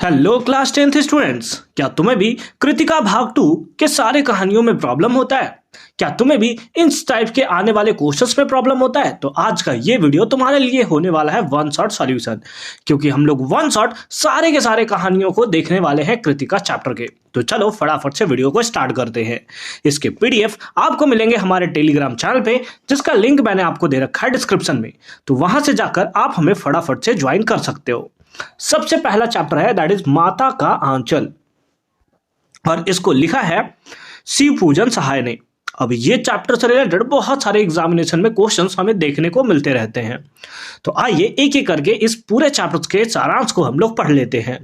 Hello class 10th students, क्या तुम्हें भी कृतिका भाग 2 के सारे कहानियों में प्रॉब्लम होता है? क्या तुम्हें भी इन टाइप के आने वाले क्वेश्चंस में प्रॉब्लम होता है? तो आज का ये वीडियो तुम्हारे लिए होने वाला है वन शॉट सॉल्यूशन, क्योंकि हम लोग वन शॉट सारे के सारे कहानियों को देखने वाले हैं कृतिका चैप्टर के। तो चलो फटाफट से वीडियो को स्टार्ट करते हैं। इसके पीडीएफ आपको मिलेंगे हमारे टेलीग्राम चैनल पे, जिसका लिंक मैंने आपको दे रखा है डिस्क्रिप्शन में। तो वहां से जाकर आप हमें फटाफट से ज्वाइन कर सकते हो। सबसे पहला चैप्टर है दैट इज माता का आंचल, और इसको लिखा है शिव पूजन सहाय ने। अब ये चैप्टर से रिलेटेड बहुत सारे एग्जामिनेशन में क्वेश्चंस हमें देखने को मिलते रहते हैं। तो आइए एक एक करके इस पूरे चैप्टर के सारांश को हम लोग पढ़ लेते हैं।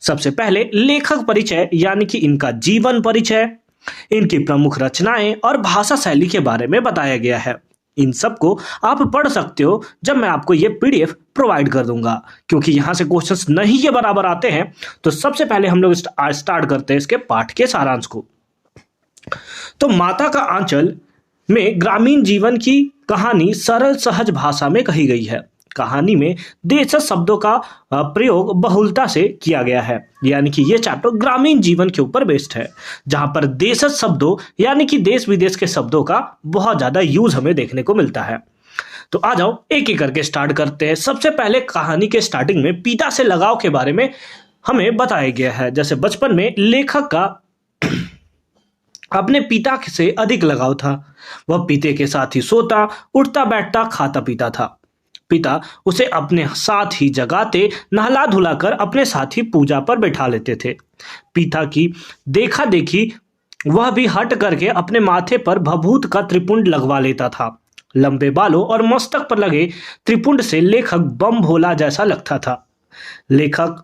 सबसे पहले लेखक परिचय, यानी कि इनका जीवन परिचय, इनकी प्रमुख रचनाएं और भाषा शैली के बारे में बताया गया है। इन सबको आप पढ़ सकते हो जब मैं आपको ये पीडीएफ प्रोवाइड कर दूंगा, क्योंकि यहां से क्वेश्चंस नहीं के बराबर आते हैं। तो सबसे पहले हम लोग स्टार्ट करते हैं इसके पाठ के सारांश को। तो माता का आंचल में ग्रामीण जीवन की कहानी सरल सहज भाषा में कही गई है। कहानी में देशज शब्दों का प्रयोग बहुलता से किया गया है, यानी कि ये चैप्टर ग्रामीण जीवन के ऊपर बेस्ड है, जहां पर देशज शब्दों यानी कि देश विदेश के शब्दों का बहुत ज्यादा यूज हमें देखने को मिलता है। तो आ जाओ एक एक करके स्टार्ट करते हैं। सबसे पहले कहानी के स्टार्टिंग में पिता से लगाव के बारे में हमें बताया गया है। जैसे बचपन में लेखक का अपने पिता से अधिक लगाव था। वह पिता के साथ ही सोता, उठता, बैठता, खाता पीता था। पिता उसे अपने साथ ही जगाते, नहला धुलाकर अपने साथ ही पूजा पर बैठा लेते थे। पिता की देखा देखी वह भी हट करके अपने माथे पर भभूत का त्रिपुंड लगवा लेता था। लंबे बालों और मस्तक पर लगे त्रिपुंड से लेखक बम भोला जैसा लगता था। लेखक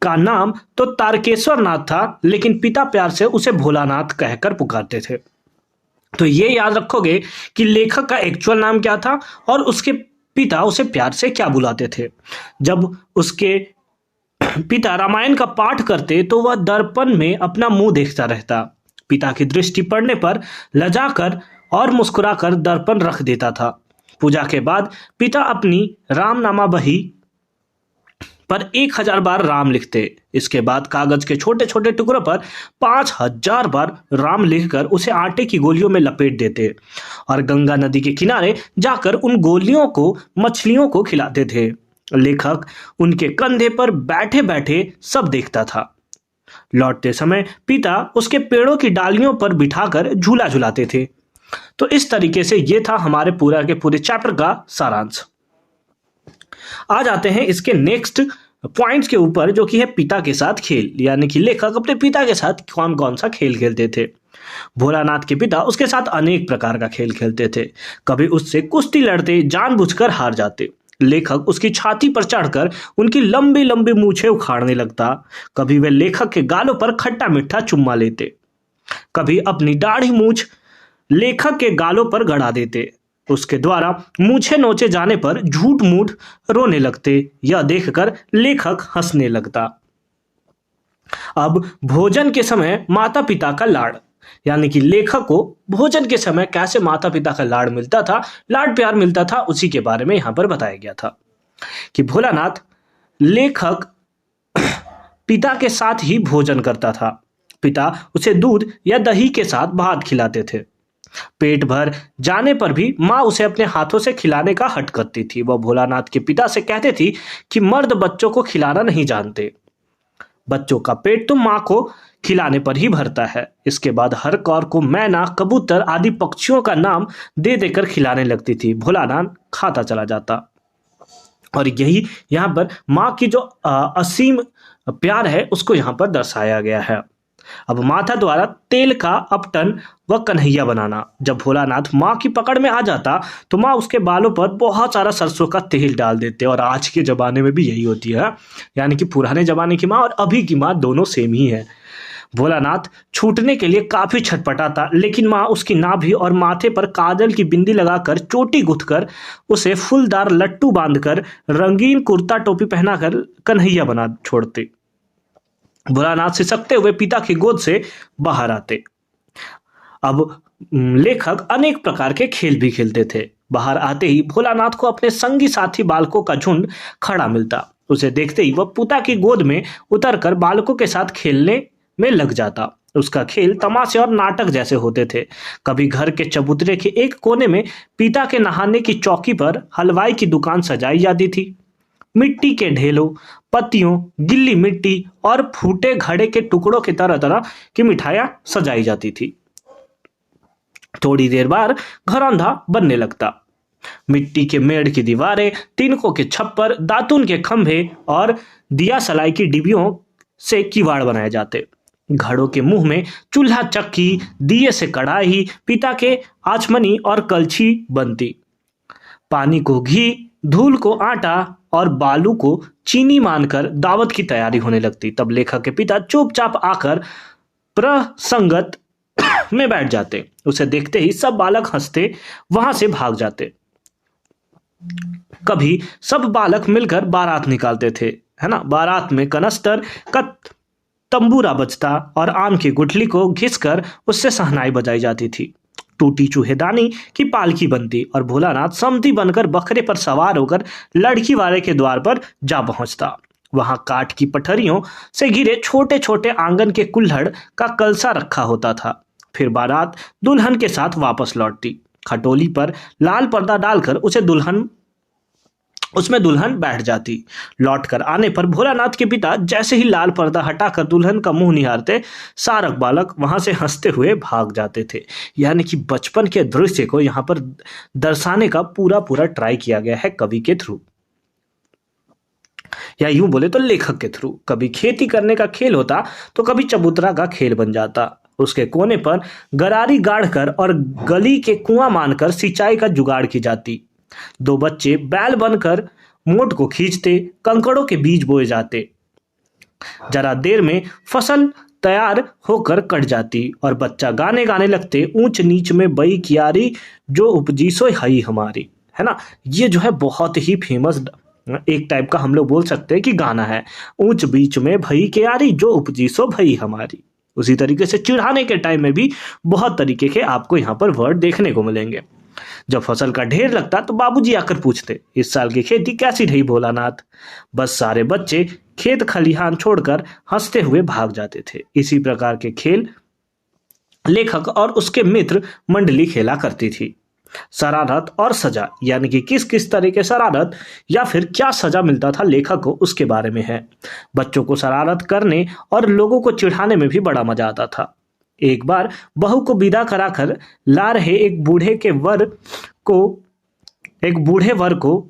का नाम तो तारकेश्वर नाथ था, लेकिन पिता प्यार से उसे भोलानाथ कहकर पुकारते थे। तो ये याद रखोगे कि लेखक का एक्चुअल नाम क्या था और उसके पिता उसे प्यार से क्या बुलाते थे। जब उसके पिता रामायण का पाठ करते तो वह दर्पण में अपना मुंह देखता रहता। पिता की दृष्टि पड़ने पर लजाकर और मुस्कुराकर दर्पण रख देता था। पूजा के बाद पिता अपनी रामनामा बही पर 1000 बार राम लिखते। इसके बाद कागज के छोटे छोटे टुकड़ों पर 5000 बार राम लिखकर उसे आटे की गोलियों में लपेट देते और गंगा नदी के किनारे जाकर उन गोलियों को मछलियों को खिलाते थे। लेखक उनके कंधे पर बैठे बैठे सब देखता था। लौटते समय पिता उसके पेड़ों की डालियों पर बिठाकर झूला झुलाते थे। तो इस तरीके से ये था हमारे पूरा के पूरे चैप्टर का सारांश। आ जाते हैं इसके नेक्स्ट पॉइंट्स के ऊपर, जो कि है पिता के साथ खेल, यानी कि लेखक अपने पिता के साथ कौन कौन सा खेल खेलते थे। भोलानाथ के पिता उसके साथ अनेक प्रकार का खेल खेलते थे। कभी उससे कुश्ती लड़ते, जानबूझकर हार जाते। लेखक उसकी छाती पर चढ़कर उनकी लंबी लंबी मूछें उखाड़ने लगता। कभी वे लेखक के गालों पर खट्टा मीठा चुम्मा लेते। कभी अपनी दाढ़ी मूछ लेखक के गालों पर गड़ा देते। उसके द्वारा मूछें नोचे जाने पर झूठ मूठ रोने लगते। यह देखकर लेखक हंसने लगता। अब भोजन के समय माता पिता का लाड़, यानी कि लेखक को भोजन के समय कैसे माता पिता का लाड़ मिलता था, लाड़ प्यार मिलता था, उसी के बारे में यहां पर बताया गया था कि भोलानाथ लेखक पिता के साथ ही भोजन करता था। पिता उसे दूध या दही के साथ भात खिलाते थे। पेट भर जाने पर भी माँ उसे अपने हाथों से खिलाने का हट करती थी। वह भोलानाथ के पिता से कहती थी कि मर्द बच्चों को खिलाना नहीं जानते, बच्चों का पेट तो माँ को खिलाने पर ही भरता है। इसके बाद हर कौर को मैना, कबूतर आदि पक्षियों का नाम दे देकर खिलाने लगती थी। भोलानाथ खाता चला जाता। और यही यहाँ पर माँ की जो असीम प्यार है उसको यहाँ पर दर्शाया गया है। अब माता द्वारा तेल का अपटन व कन्हैया बनाना। जब भोलानाथ माँ की पकड़ में आ जाता तो माँ उसके बालों पर बहुत सारा सरसों का तेल डाल देते। और आज के जमाने में भी यही होती है, यानी कि पुराने जमाने की माँ और अभी की माँ दोनों सेम ही है। भोलानाथ छूटने के लिए काफी छटपटाता, लेकिन माँ उसकी नाभि और माथे पर काजल की बिंदी लगाकर, चोटी गुथकर, उसे फूलदार लट्टू बांधकर, रंगीन कुर्ता टोपी पहनाकर कन्हैया बना छोड़ते। भोलानाथ सिसकते हुए पिता की गोद से बाहर आते। अब लेखक अनेक प्रकार के खेल भी खेलते थे। बाहर आते ही भोलानाथ को अपने संगी साथी बालकों का झुंड खड़ा मिलता। उसे देखते ही वह पिता की गोद में उतरकर बालकों के साथ खेलने में लग जाता। उसका खेल तमाशे और नाटक जैसे होते थे। कभी घर के चबूतरे के एक कोने में पिता के नहाने की चौकी पर हलवाई की दुकान सजाई जाती थी। मिट्टी के ढेलों, पत्तियों, गिल्ली मिट्टी और फूटे घड़े के टुकड़ों की तरह तरह की मिठाइयां सजाई जाती थी। थोड़ी देर बाद घर अंधा बनने लगता। मिट्टी के मेड़ की दीवारें, तिनकों के छप्पर, दातून के खंभे और दिया सलाई की डिबियों से किवाड़ बनाए जाते। घड़ों के मुंह में चूल्हा चक्की, दिए से कढ़ाई, पिता के आचमनी और कलछी बनती। पानी को घी, धूल को आटा और बालू को चीनी मानकर दावत की तैयारी होने लगती। तब लेखक के पिता चुपचाप आकर प्रसंगत में बैठ जाते। उसे देखते ही सब बालक हंसते वहां से भाग जाते। कभी सब बालक मिलकर बारात निकालते थे, है ना। बारात में कनस्तर का तंबूरा बजता और आम की गुठली को घिसकर उससे सहनाई बजाई जाती थी। टूटी चूहेदानी की पालकी बनती और भोलानाथ समधी बनकर बकरे पर सवार होकर लड़की वाले के द्वार पर जा पहुंचता। वहां काठ की पठरियों से घिरे छोटे छोटे आंगन के कुल्हड़ का कलसा रखा होता था। फिर बारात दुल्हन के साथ वापस लौटती। खटोली पर लाल पर्दा डालकर उसमें दुल्हन बैठ जाती। लौटकर आने पर भोलानाथ के पिता जैसे ही लाल पर्दा हटाकर दुल्हन का मुंह निहारते, सारक बालक वहां से हंसते हुए भाग जाते थे। यानी कि बचपन के दृश्य को यहाँ पर दर्शाने का पूरा पूरा ट्राई किया गया है कवि के थ्रू, या यूं बोले तो लेखक के थ्रू। कभी खेती करने का खेल होता तो कभी चबूतरा का खेल बन जाता। उसके कोने पर गरारी गाड़कर और गली के कुआं मानकर सिंचाई का जुगाड़ की जाती। दो बच्चे बैल बनकर मोट को खींचते, कंकड़ों के बीज बोए जाते। जरा देर में फसल तैयार होकर कट जाती और बच्चा गाने गाने लगते, ऊंच नीच में बई कियारी जो उपजी सो हई हमारी, है ना। ये जो है बहुत ही फेमस एक टाइप का हम लोग बोल सकते हैं कि गाना है, ऊंच बीच में भई कियारी जो उपजी सो भई हमारी। उसी तरीके से चिढ़ाने के टाइम में भी बहुत तरीके के आपको यहाँ पर वर्ड देखने को मिलेंगे। जब फसल का ढेर लगता तो बाबूजी आकर पूछते, इस साल की खेती कैसी रही भोलानाथ। बस सारे बच्चे खेत खलिहान छोड़कर हंसते हुए भाग जाते थे। इसी प्रकार के खेल लेखक और उसके मित्र मंडली खेला करती थी। शरारत और सजा, यानी कि किस किस तरह के शरारत या फिर क्या सजा मिलता था लेखक को, उसके बारे में है। बच्चों को शरारत करने और लोगों को चिढ़ाने में भी बड़ा मजा आता था। एक बार बहू को विदा कराकर ला रहे एक बूढ़े वर को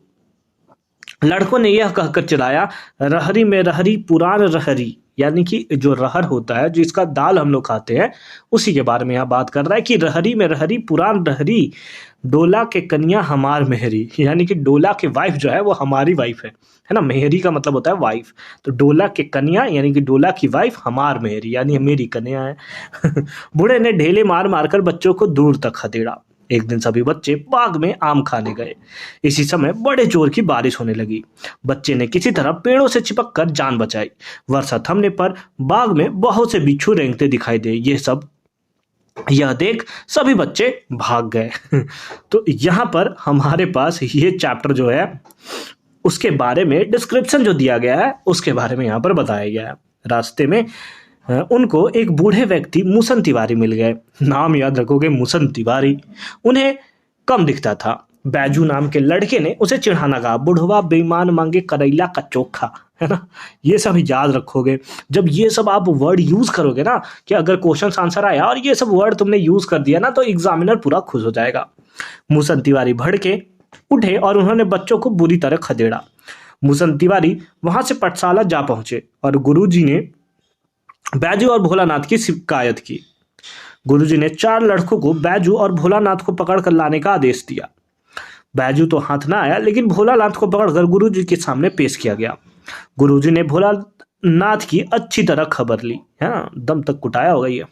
लड़कों ने यह कहकर चिढ़ाया, रहरी में रहरी पुरान रहरी, यानी कि जो रहर होता है जिसका दाल हम लोग खाते हैं, उसी के बारे में यहाँ बात कर रहा है कि रहरी में रहरी पुरान रहरी, डोला के कन्या हमार मेहरी। यानी कि डोला के वाइफ जो है वो हमारी वाइफ है ना। मेहरी का मतलब होता है वाइफ, तो डोला के कन्या यानी कि डोला की वाइफ हमार मेहरी, यानी मेरी कन्या है। बूढ़े ने ढेले मार मारकर बच्चों को दूर तक खदेड़ा। एक दिन सभी बच्चे बाग में आम खाने गए। इसी समय बड़े जोर की बारिश होने लगी। बच्चे ने किसी तरह पेड़ों से चिपक कर जान बचाई। वर्षा थमने पर बाग में बहुत से बिच्छू रेंगते दिखाई दे। यह देख सभी बच्चे भाग गए। तो यहाँ पर हमारे पास ये चैप्टर जो है उसके बारे में डिस्क्रिप्शन जो दिया गया है उसके बारे में यहाँ पर बताया गया है। रास्ते में उनको एक बूढ़े व्यक्ति मूसन तिवारी मिल गए। नाम याद रखोगे, मूसन तिवारी। उन्हें कम दिखता था। बैजू नाम के लड़के ने उसे चिढ़ाना कहा, बुढ़वा बेईमान मांगे करैला का चोखा, है ना। ये सब याद रखोगे। जब ये सब आप वर्ड यूज करोगे ना, कि अगर क्वेश्चन आंसर आया और ये सब वर्ड तुमने यूज कर दिया ना, तो एग्जामिनर पूरा खुश हो जाएगा। मूसन तिवारी भड़के उठे और उन्होंने बच्चों को बुरी तरह खदेड़ा। मूसन तिवारी वहां से पाठशाला जा पहुंचे और गुरुजी ने बैजू और भोलानाथ की शिकायत की। गुरुजी ने 4 लड़कों को बैजू और भोलानाथ को पकड़कर लाने का आदेश दिया। बैजू तो हाथ ना आया, लेकिन भोलानाथ को पकड़कर गुरुजी के सामने पेश किया गया। गुरुजी ने भोलानाथ की अच्छी तरह खबर ली, है ना, दम तक कुटाया होगा ये।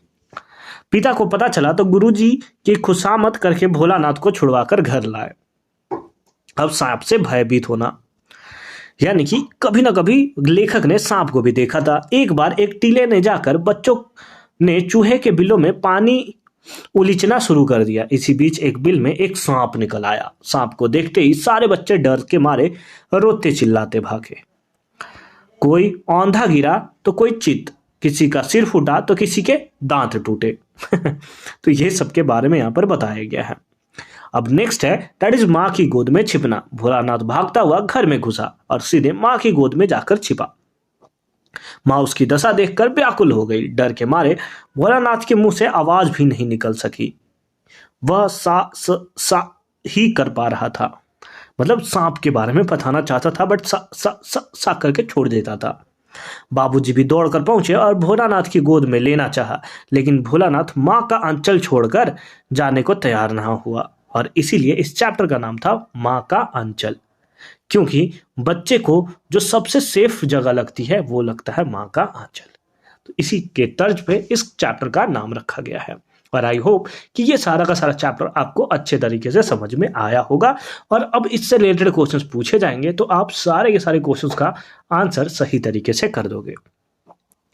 पिता को पता चला तो गुरुजी की खुशामद करके भोलानाथ को छुड़वाकर घर लाए। अब सांप से भयभीत होना, यानी कि कभी ना कभी लेखक ने सांप को भी देखा था। एक बार एक टीले ने जाकर बच्चों ने चूहे के बिलों में पानी उलीचना शुरू कर दिया। इसी बीच एक बिल में एक सांप निकल आया। सांप को देखते ही सारे बच्चे डर के मारे रोते चिल्लाते भागे। कोई औंधा गिरा तो कोई चित, किसी का सिर फूटा तो किसी के दांत टूटे। तो ये सबके बारे में यहाँ पर बताया गया है। अब नेक्स्ट है दैट इज माँ की गोद में छिपना। भोलानाथ भागता हुआ घर में घुसा और सीधे माँ की गोद में जाकर छिपा। माँ उसकी दशा देखकर व्याकुल हो गई। डर के मारे भोलानाथ के मुंह से आवाज भी नहीं निकल सकी। वह सा ही कर पा रहा था, मतलब सांप के बारे में बताना चाहता था बट सा करके छोड़ देता था। बाबूजी भी दौड़कर पहुंचे और भोलानाथ की गोद में लेना चाहा, लेकिन भोलानाथ माँ का अंचल छोड़कर जाने को तैयार ना हुआ और इसीलिए इस चैप्टर का नाम था माँ का अंचल, क्योंकि बच्चे को जो सबसे सेफ जगह लगती है वो लगता है माँ का आंचल। तो इसी के तर्ज पे इस चैप्टर का नाम रखा गया है और आई होप कि ये सारा का सारा चैप्टर आपको अच्छे तरीके से समझ में आया होगा। और अब इससे रिलेटेड क्वेश्चंस पूछे जाएंगे तो आप सारे के सारे क्वेश्चंस का आंसर सही तरीके से कर दोगे।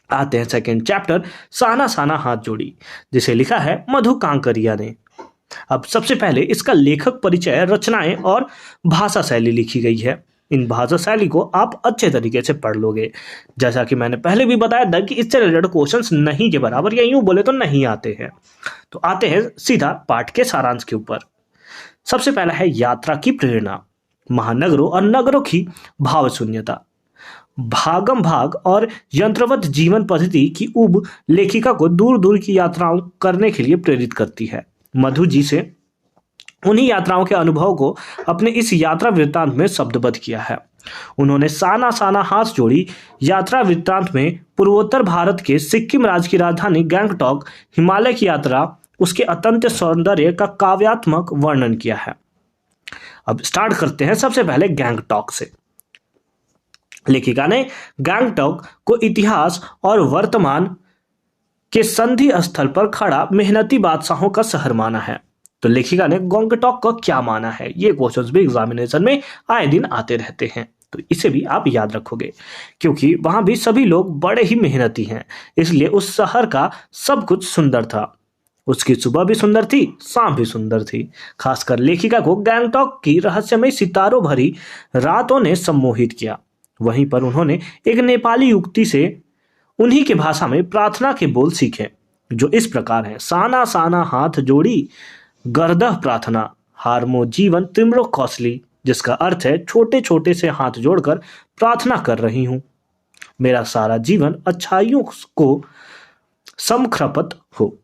आते हैं सेकंड चैप्टर साना साना हाथ जोड़ी, जिसे लिखा है मधु कांकरिया ने। अब सबसे पहले इसका लेखक परिचय, रचनाएं और भाषा शैली लिखी गई है। इन भाषा शैली को आप अच्छे तरीके से पढ़ लोगे। जैसा कि मैंने पहले भी बताया था कि इससे रिलेटेड क्वेश्चंस नहीं के बराबर या यूं बोले तो नहीं आते हैं। तो आते हैं सीधा पाठ के सारांश के ऊपर। सबसे पहला है यात्रा की प्रेरणा, महानगरों और नगरों की भाव शून्यता, भागम भाग और यंत्रवत जीवन पद्धति की ऊब लेखिका को दूर दूर की यात्राओं करने के लिए प्रेरित करती है। मधु जी से उन्हीं यात्राओं के अनुभव को अपने इस यात्रा वृत्तांत में शब्दबद्ध किया है। उन्होंने साना साना हाथ जोड़ी यात्रा वृत्तांत में पूर्वोत्तर भारत के सिक्किम राज्य की राजधानी गैंगटॉक, हिमालय की यात्रा, उसके अत्यंत सौंदर्य का काव्यात्मक वर्णन किया है। अब स्टार्ट करते हैं सबसे पहले गैंगटॉक से। लेखिका ने गैंगटॉक को इतिहास और वर्तमान के संधि स्थल पर खड़ा मेहनती बादशाहों का शहर माना है। तो लेखिका ने गैंगटॉक को क्या माना है, ये क्वेश्चंस भी एग्जामिनेशन में आए दिन आते रहते हैं, तो इसे भी आप याद रखोगे क्योंकि वहां भी सभी लोग बड़े ही मेहनती हैं, इसलिए उस शहर का सब कुछ सुंदर था। उसकी सुबह भी सुंदर थी, शाम भी सुंदर थी। खासकर लेखिका को गैंगटॉक की रहस्यमय सितारों भरी रातों ने सम्मोहित किया। वहीं पर उन्होंने एक नेपाली युक्ति से उन्हीं के भाषा में प्रार्थना के बोल सीखे, जो इस प्रकार है। साना साना हाथ जोड़ी गर्दह प्रार्थना, हारमो जीवन तिम्रो कौशली, जिसका अर्थ है छोटे छोटे से हाथ जोड़कर प्रार्थना कर रही हूं, मेरा सारा जीवन अच्छाइयों को समख्रपत हो,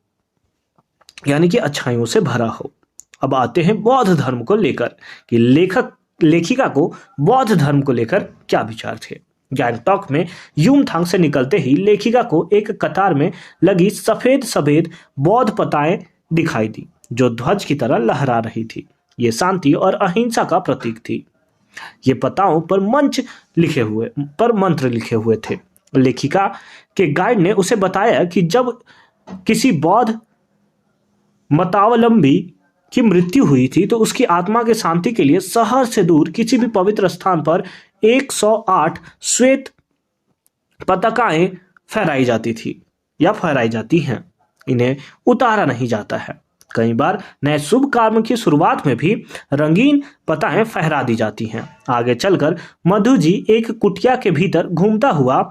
यानी कि अच्छाइयों से भरा हो। अब आते हैं बौद्ध धर्म को लेकर कि लेखिका को बौद्ध धर्म को लेकर क्या विचार थे। गैंगटॉक में यूमथांग से निकलते ही लेखिका को एक कतार में लगी सफेद सफेद बौद्ध पताएं दिखाई दी, जो ध्वज की तरह लहरा रही थी। ये शांति और अहिंसा का प्रतीक थी। ये पताओं पर मंत्र लिखे हुए थे। लेखिका के गाइड ने उसे बताया कि जब किसी बौद्ध मतावलंबी की मृत्यु हुई थी तो उसकी आत्मा के शांति के लिए शहर से दूर किसी भी पवित्र स्थान पर 108 श्वेत पताकाएं फहराई जाती थी या फहराई जाती हैं। इन्हें उतारा नहीं जाता है। कई बार नए शुभ काम की शुरुआत में भी रंगीन पताएं फहरा दी जाती हैं। आगे चलकर मधु जी एक कुटिया के भीतर घूमता हुआ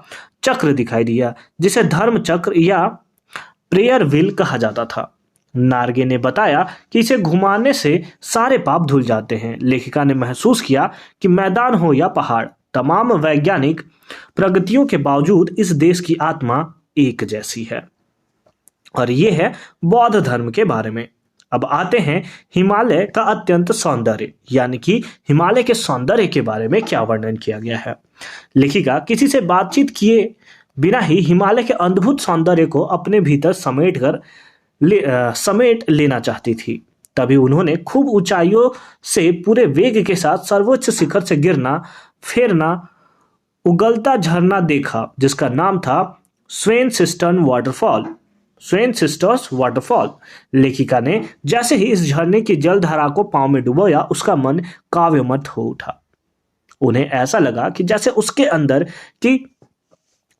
चक्र दिखाई दिया, जिसे धर्म चक्र या प्रेयर व्हील कहा जाता था। नार्गे ने बताया कि इसे घुमाने से सारे पाप धुल जाते हैं। लेखिका ने महसूस किया कि मैदान हो या पहाड़, तमाम वैज्ञानिक प्रगतियों के बावजूद इस देश की आत्मा एक जैसी है। और ये है बौद्ध धर्म के बारे में। अब आते हैं हिमालय का अत्यंत सौंदर्य, यानी कि हिमालय के सौंदर्य के बारे में क्या वर्णन किया गया है। लेखिका किसी से बातचीत किए बिना ही हिमालय के अद्भुत सौंदर्य को अपने भीतर समेट लेना चाहती थी। तभी उन्होंने खूब ऊंचाइयों से पूरे वेग के साथ सर्वोच्च शिखर से गिरना फेरना उगलता झरना देखा, जिसका नाम था स्वेन सिस्टर्स वाटरफॉल। लेखिका ने जैसे ही इस झरने की जलधारा को पांव में डुबोया, उसका मन काव्यमत हो उठा। उन्हें ऐसा लगा कि जैसे उसके अंदर की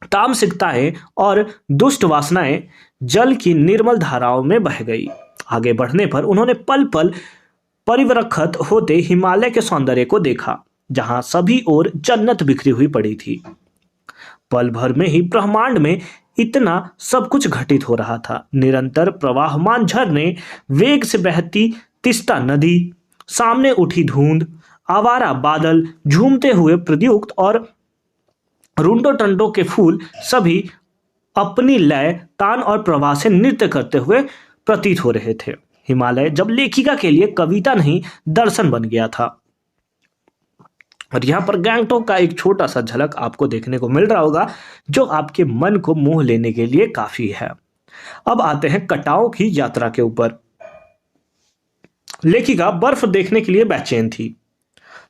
तामसिकताएं और दुष्ट वासनाएं जल की निर्मल धाराओं में बह गई। आगे बढ़ने पर उन्होंने पल पल परिवर्तित होते हिमालय के सौंदर्य को देखा, जहां सभी ओर जन्नत बिखरी हुई पड़ी थी। पल भर में ही ब्रह्मांड में इतना सब कुछ घटित हो रहा था। निरंतर प्रवाहमान झरने, वेग से बहती तिस्ता नदी, सामने उठी धुंध, आवारा बादल, झूमते हुए प्रदयुक्त और रुंडो टंडो के फूल सभी अपनी लय, तान और प्रवाह से नृत्य करते हुए प्रतीत हो रहे थे। हिमालय जब लेखिका के लिए कविता नहीं, दर्शन बन गया था। और यहाँ पर गैंगटॉक का एक छोटा सा झलक आपको देखने को मिल रहा होगा, जो आपके मन को मोह लेने के लिए काफी है। अब आते हैं कटाओं की यात्रा के ऊपर। लेखिका बर्फ देखने के लिए बेचैन थी।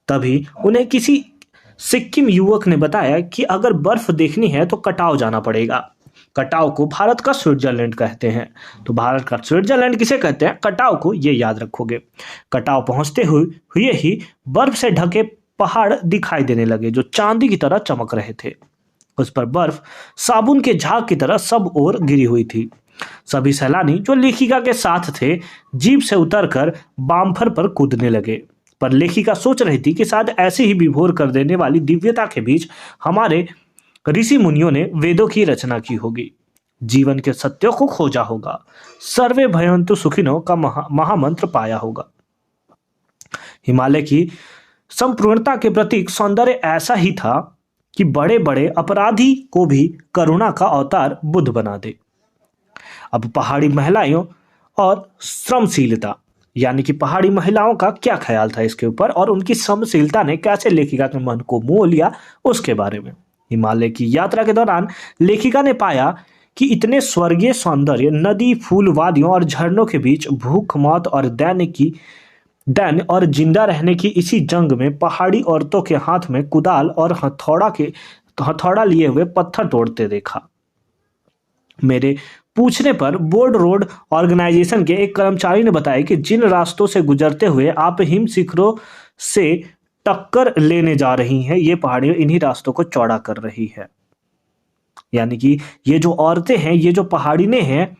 तभी उन्हें किसी सिक्किम युवक ने बताया कि अगर बर्फ देखनी है तो कटाव जाना पड़ेगा। कटाव को भारत का स्विट्जरलैंड कहते हैं। तो भारत का स्विट्जरलैंड किसे कहते हैं, कटाव को, ये याद रखोगे। कटाव पहुंचते हुए ही बर्फ से ढके पहाड़ दिखाई देने लगे, जो चांदी की तरह चमक रहे थे। उस पर बर्फ साबुन के झाग की तरह सब ओर गिरी हुई थी। सभी सैलानी जो लेखिका के साथ थे, जीप से उतरकर बाम्फर पर कूदने लगे। पर लेखिका सोच रही थी कि शायद ऐसे ही विभोर कर देने वाली दिव्यता के बीच हमारे ऋषि मुनियों ने वेदों की रचना की होगी, जीवन के सत्यों को खोजा होगा, सर्वे भयंतु सुखिनो का महामंत्र पाया होगा। हिमालय की संपूर्णता के प्रतीक सौंदर्य ऐसा ही था कि बड़े बड़े अपराधी को भी करुणा का अवतार बुद्ध बना दे। अब पहाड़ी महिलाओं और श्रमशीलता, यानी कि पहाड़ी महिलाओं का क्या ख्याल था इसके ऊपर, और उनकी श्रमशीलता ने कैसे लेखिका के मन को मोह लिया, उसके बारे में। हिमालय की यात्रा के दौरान लेखिका ने पाया कि इतने स्वर्गीय सौंदर्य, नदी, फूल, वादियों और झरनों के बीच भूख, मौत और दैन और जिंदा रहने की इसी जंग में पहाड़ी औरतों के हाथ में कुदाल और हथौड़ा लिए हुए पत्थर तोड़ते देखा। मेरे पूछने पर बोर्ड रोड ऑर्गेनाइजेशन के एक कर्मचारी ने बताया कि जिन रास्तों से गुजरते हुए आप हिम शिखरों से टक्कर लेने जा रही हैं, ये पहाड़ियां इन्हीं रास्तों को चौड़ा कर रही है। यानी कि ये जो औरतें हैं, ये जो पहाड़िनें हैं,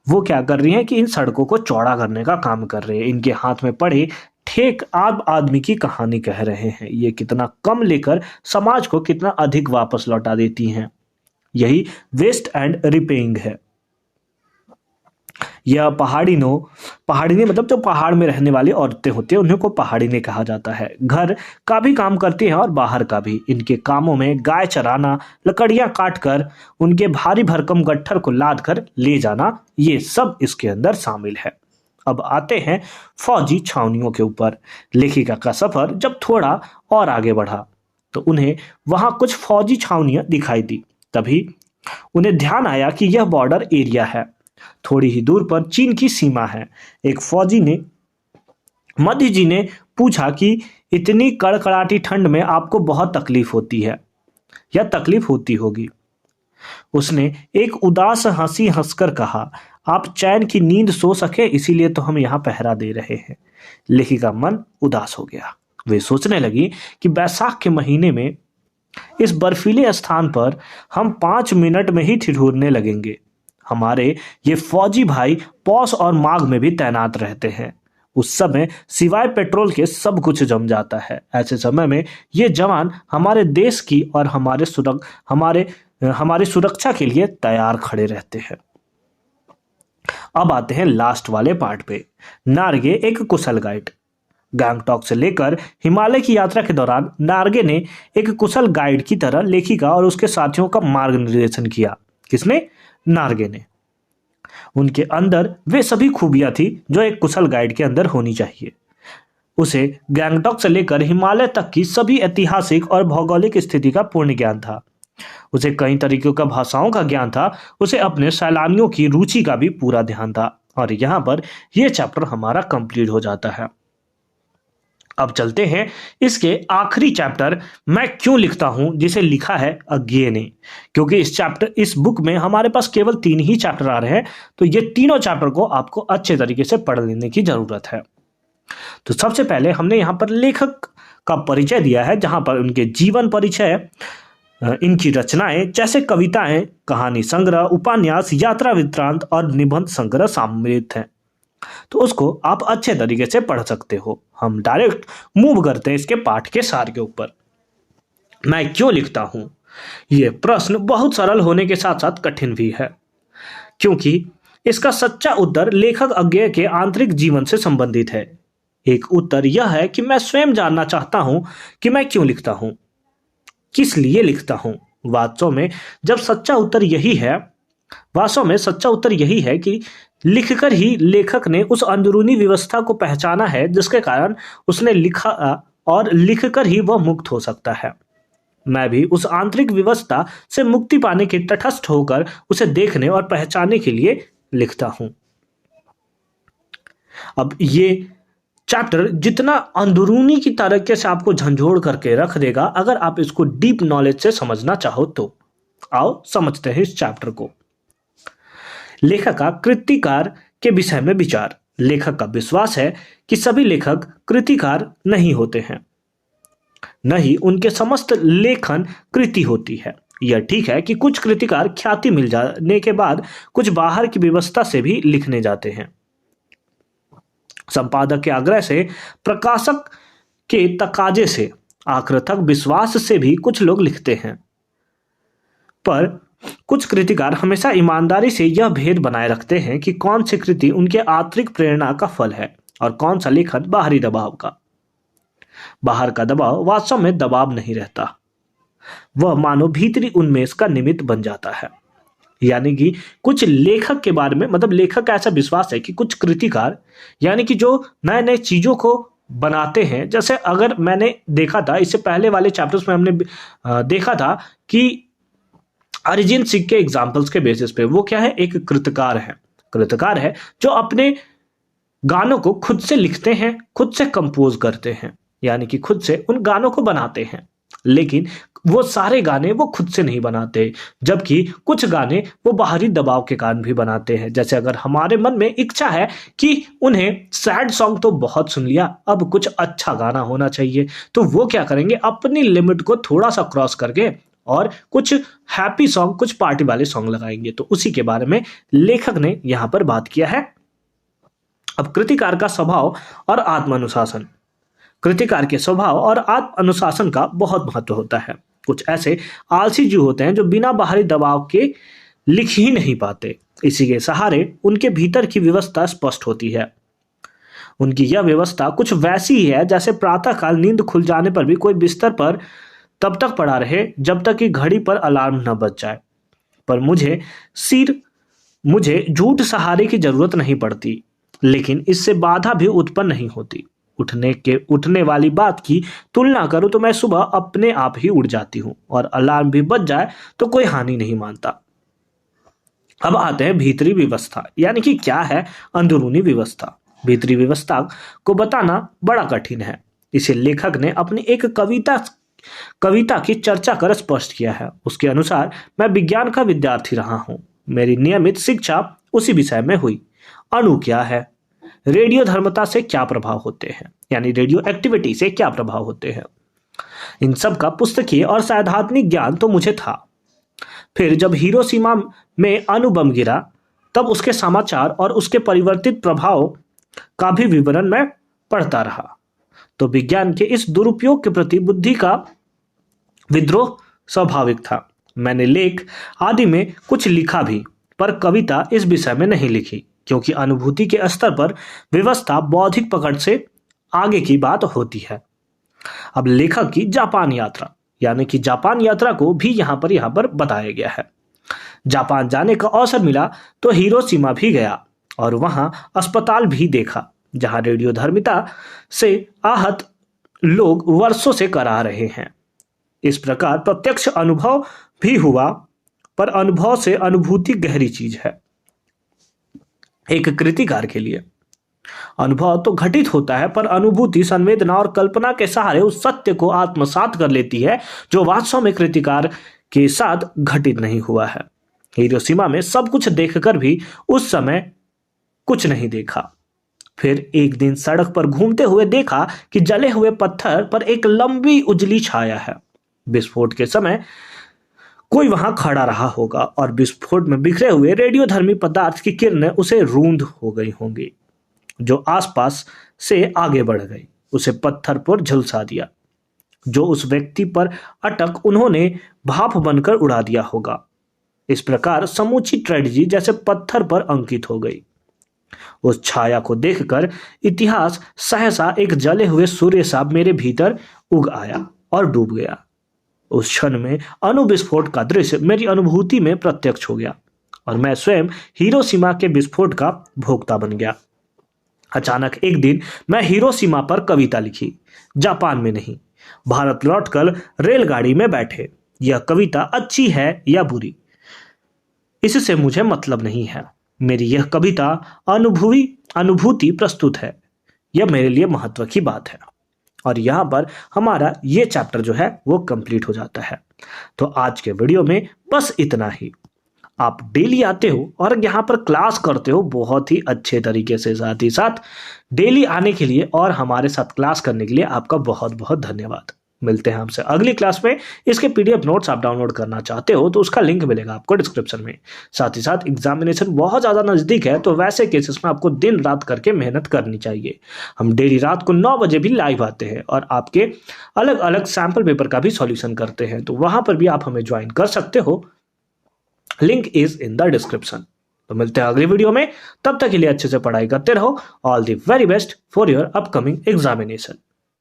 वो क्या कर रही हैं कि इन सड़कों को चौड़ा करने का काम कर रहे हैं। इनके हाथ में पड़े ठेक आदमी की कहानी कह रहे हैं। ये कितना कम लेकर समाज को कितना अधिक वापस लौटा देती हैं। यही वेस्ट एंड रिपेइंग है। यह पहाड़िने मतलब जो पहाड़ में रहने वाली औरतें होती हैं, उन्हें को पहाड़िने कहा जाता है। घर का भी काम करती हैं और बाहर का भी। इनके कामों में गाय चराना, लकड़ियां काटकर उनके भारी भरकम गट्ठर को लाद कर ले जाना, ये सब इसके अंदर शामिल है। अब आते हैं फौजी छावनियों के ऊपर। लेखिका का सफर जब थोड़ा और आगे बढ़ा तो उन्हें वहां कुछ फौजी छावनियां दिखाई दी। तभी उन्हें ध्यान आया कि यह बॉर्डर एरिया है। थोड़ी ही दूर पर चीन की सीमा है। एक फौजी ने मध्य जी ने पूछा कि इतनी कड़कड़ाटी ठंड में आपको बहुत तकलीफ होती है या तकलीफ होती होगी। उसने एक उदास हंसी हंसकर कहा, आप चैन की नींद सो सके इसीलिए तो हम यहाँ पहरा दे रहे हैं। लेखिका मन उदास हो गया। वे सोचने लगी कि बैसाख के महीने में इस बर्फीले स्थान पर हम 5 मिनट में ही ठिठुरने लगेंगे। हमारे ये फौजी भाई पौष और माघ में भी तैनात रहते हैं। उस समय सिवाय पेट्रोल के सब कुछ जम जाता है। ऐसे समय में ये जवान हमारे देश की और हमारी सुरक्षा के लिए तैयार खड़े रहते हैं। अब आते हैं लास्ट वाले पार्ट पे। नार्गे एक कुशल गाइड। गैंगटॉक से लेकर हिमालय की यात्रा के दौरान नार्गे ने एक कुशल गाइड की तरह लेखिका और उसके साथियों का मार्गनिर्देशन किया। किसने? नार्गे ने। उनके अंदर वे सभी खूबियां थी जो एक कुशल गाइड के अंदर होनी चाहिए। उसे गैंगटॉक से लेकर हिमालय तक की सभी ऐतिहासिक और भौगोलिक स्थिति का पूर्ण ज्ञान था। उसे कई तरीकों का भाषाओं का ज्ञान था। उसे अपने सैलानियों की रुचि का भी पूरा ध्यान था। और यहाँ पर यह चैप्टर हमारा कंप्लीट हो जाता है। अब चलते हैं इसके आखिरी चैप्टर, मैं क्यों लिखता हूं, जिसे लिखा है अज्ञेय ने। क्योंकि इस बुक में हमारे पास केवल 3 ही चैप्टर आ रहे हैं, तो ये तीनों चैप्टर को आपको अच्छे तरीके से पढ़ लेने की जरूरत है। तो सबसे पहले हमने यहाँ पर लेखक का परिचय दिया है, जहां पर उनके जीवन परिचय, इनकी रचनाएं जैसे कविताएं, कहानी संग्रह, उपन्यास, यात्रा वृत्तांत और निबंध संग्रह सम्मिलित हैं। तो उसको आप अच्छे तरीके से पढ़ सकते हो। हम डायरेक्ट मूव करते हैं इसके पाठ के सार के ऊपर। मैं क्यों लिखता हूं? ये प्रश्न बहुत सरल होने के साथ साथ कठिन भी है, क्योंकि इसका सच्चा उत्तर लेखक अज्ञेय के आंतरिक जीवन से संबंधित है। एक उत्तर यह है कि मैं स्वयं जानना चाहता हूं कि मैं क्यों लिखता हूं, किस लिए लिखता हूं। वास्तव में जब सच्चा उत्तर यही है वास्तव में सच्चा उत्तर यही है कि लिखकर ही लेखक ने उस अंदरूनी व्यवस्था को पहचाना है जिसके कारण उसने लिखा, और लिखकर ही वह मुक्त हो सकता है। मैं भी उस आंतरिक व्यवस्था से मुक्ति पाने के तटस्थ होकर उसे देखने और पहचानने के लिए लिखता हूं। अब ये चैप्टर जितना अंदरूनी की तरीके से आपको झंझोड़ करके रख देगा, अगर आप इसको डीप नॉलेज से समझना चाहो तो। आओ समझते हैं इस चैप्टर को। लेखक का कृतिकार के विषय में विचार। लेखक का विश्वास है कि सभी लेखक कृतिकार नहीं होते हैं, न ही उनके समस्त लेखन कृति होती है। यह ठीक है कि कुछ कृतिकार ख्याति मिल जाने के बाद कुछ बाहर की व्यवस्था से भी लिखने जाते हैं। संपादक के आग्रह से, प्रकाशक के तकाजे से, आकृतक विश्वास से भी कुछ लोग लिखते हैं, पर कुछ कृतिकार हमेशा ईमानदारी से यह भेद बनाए रखते हैं कि कौन सी कृति उनके आंतरिक प्रेरणा का फल है और कौन सा लेखन बाहरी दबाव का। बाहर का दबाव वास्तव में दबाव नहीं रहता, वह मानो भीतरी उन्मेष का निमित्त बन जाता है। यानी कि कुछ लेखक के बारे में, मतलब लेखक का ऐसा विश्वास है कि कुछ कृतिकार, यानी कि जो नए नए चीजों को बनाते हैं, जैसे अगर मैंने देखा था इससे पहले वाले चैप्टर्स में हमने देखा था कि अरिजित सिंह के एग्जाम्पल्स के बेसिस पे वो क्या है, एक कृतिकार है जो अपने गानों को खुद से लिखते हैं, खुद से कंपोज करते हैं, यानी कि खुद से उन गानों को बनाते हैं। लेकिन वो सारे गाने वो खुद से नहीं बनाते, जबकि कुछ गाने वो बाहरी दबाव के कारण भी बनाते हैं। जैसे अगर हमारे मन में इच्छा है कि उन्हें सैड सॉन्ग तो बहुत सुन लिया, अब कुछ अच्छा गाना होना चाहिए, तो वो क्या करेंगे, अपनी लिमिट को थोड़ा सा क्रॉस करके और कुछ हैप्पी सॉन्ग, कुछ पार्टी वाले सॉन्ग लगाएंगे। तो उसी के बारे में लेखक ने यहां पर बात किया है। अब कृतिकार का स्वभाव और आत्मानुशासन। कृतिकार के स्वभाव और आत्म अनुशासन का बहुत महत्व होता है। कुछ ऐसे आलसी जीव होते हैं जो बिना बाहरी दबाव के लिख ही नहीं पाते। इसी के सहारे उनके भीतर की व्यवस्था स्पष्ट होती है। उनकी यह व्यवस्था कुछ वैसी ही है जैसे प्रातःकाल नींद खुल जाने पर भी कोई बिस्तर पर तब तक पड़ा रहे जब तक कि घड़ी पर अलार्म न बज जाए। पर मुझे झूठ सहारे की जरूरत नहीं पड़ती, लेकिन इससे बाधा भी उत्पन्न नहीं होती। उठने वाली बात की तुलना करूं तो मैं सुबह अपने आप ही उठ जाती हूं और अलार्म भी बज जाए तो कोई हानि नहीं मानता। अब आते हैं भीतरी व्यवस्था, यानी कि क्या है अंदरूनी व्यवस्था। भीतरी व्यवस्था को बताना बड़ा कठिन है। इसे लेखक ने अपनी एक कविता की चर्चा कर स्पष्ट किया है। उसके अनुसार, मैं विज्ञान का विद्यार्थी रहा हूं, मेरी नियमित शिक्षा उसी विषय में हुई। अणु क्या है, रेडियो धर्मता से क्या प्रभाव होते हैं, यानी रेडियो एक्टिविटी से क्या प्रभाव होते हैं, इन सब का पुस्तकीय और सैद्धांतिक ज्ञान तो मुझे था। फिर जब हिरोशिमा में अणु बम गिरा, तब उसके समाचार और उसके परिवर्तित प्रभाव का भी विवरण मैं पढ़ता रहा। तो विज्ञान के इस दुरुपयोग के प्रति बुद्धि का विद्रोह स्वाभाविक था। मैंने लेख आदि में कुछ लिखा भी, पर कविता इस विषय में नहीं लिखी, क्योंकि अनुभूति के स्तर पर व्यवस्था बौद्धिक पकड़ से आगे की बात होती है। अब लेखक की जापान यात्रा, यानी कि जापान यात्रा को भी यहां पर बताया गया है। जापान जाने का अवसर मिला तो हिरोशिमा भी गया और वहां अस्पताल भी देखा जहां रेडियोधर्मिता से आहत लोग वर्षों से करा रहे हैं। इस प्रकार प्रत्यक्ष अनुभव भी हुआ, पर अनुभव से अनुभूति गहरी चीज है। एक कृतिकार के लिए अनुभव तो घटित होता है, पर अनुभूति संवेदना और कल्पना के सहारे उस सत्य को आत्मसात कर लेती है जो वास्तव में कृतिकार के साथ घटित नहीं हुआ है। हिरोशिमा में सब कुछ देखकर भी उस समय कुछ नहीं देखा। फिर एक दिन सड़क पर घूमते हुए देखा कि जले हुए पत्थर पर एक लंबी उजली छाया है। विस्फोट के समय कोई वहां खड़ा रहा होगा और विस्फोट में बिखरे हुए रेडियोधर्मी पदार्थ की किरणें उसे रूंध हो गई होंगी, जो आसपास से आगे बढ़ गई, उसे पत्थर पर झुलसा दिया। जो उस व्यक्ति पर अटक उन्होंने भाप बनकर उड़ा दिया होगा। इस प्रकार समूची ट्रेजेडी जैसे पत्थर पर अंकित हो गई। उस छाया को देखकर इतिहास सहसा एक जले हुए सूर्य सा मेरे भीतर उग आया और डूब गया। उस क्षण में अणु विस्फोट का दृश्य मेरी अनुभूति में प्रत्यक्ष हो गया और मैं स्वयं हिरोशिमा के विस्फोट का भोक्ता बन गया। अचानक एक दिन मैं हिरोशिमा पर कविता लिखी, जापान में नहीं, भारत लौटकर रेलगाड़ी में बैठे। यह कविता अच्छी है या बुरी, इससे मुझे मतलब नहीं है। मेरी यह कविता अनुभूति प्रस्तुत है। यह मेरे लिए महत्व की बात है। और यहाँ पर हमारा ये चैप्टर जो है वो कंप्लीट हो जाता है। तो आज के वीडियो में बस इतना ही। आप डेली आते हो और यहाँ पर क्लास करते हो बहुत ही अच्छे तरीके से। साथ ही साथ डेली आने के लिए और हमारे साथ क्लास करने के लिए आपका बहुत बहुत धन्यवाद। मिलते हैं हमसे अगली क्लास में। इसके पीडीएफ नोट्स आप डाउनलोड करना चाहते हो तो उसका लिंक मिलेगा आपको डिस्क्रिप्शन में। साथ ही साथ एग्जामिनेशन बहुत ज़्यादा नज़दीक है, तो वैसे केसेस में आपको दिन रात करके मेहनत करनी चाहिए। हम डेली रात को 9 बजे भी लाइव आते हैं और आपके अलग अलग सैम्पल पेपर का भी सॉल्यूशन करते हैं, तो वहाँ पर भी आप हमें ज्वाइन कर सकते हो। Link is in the description. तो मिलते हैं अगली वीडियो में। तब तक के लिए अच्छे से पढ़ाई करते रहो। All the very best for your upcoming examination.